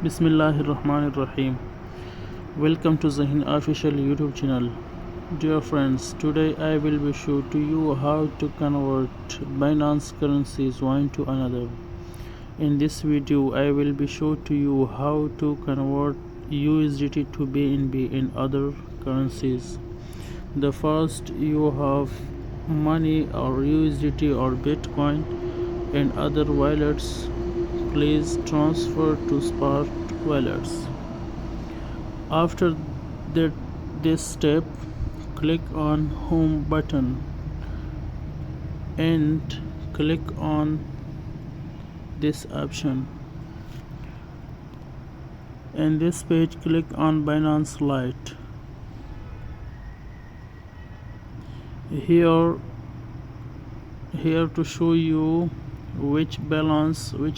Bismillahirrahmanirrahim. Welcome to Zahin official YouTube channel. Dear friends, today I will be show to you how to convert Binance currencies one to another. In this video, I will be show to you how to convert USDT to BNB in other currencies. The first, you have money or USDT or Bitcoin in other wallets. Please transfer to Spark wallets. After this step, click on Home button and click on this option. In this page, click on Binance Lite. Here to show you which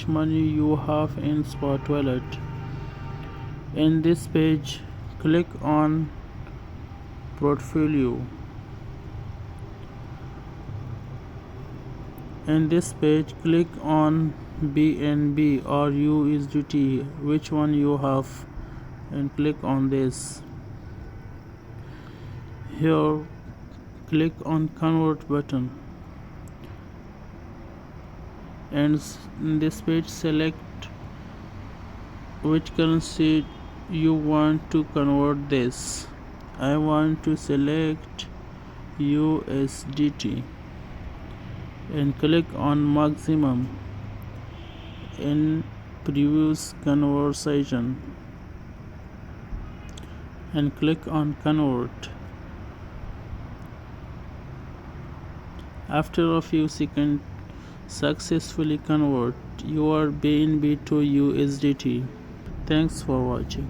money you have in Spot wallet. In this page, click on Portfolio. In this page, click on BNB or USDT, which one you have, and click on this. Here, click on Convert button, and in this page select which currency you want to convert this. I want to select USDT and click on maximum in previous conversion and click on convert. After a few seconds, successfully convert your BNB to USDT. Thanks for watching.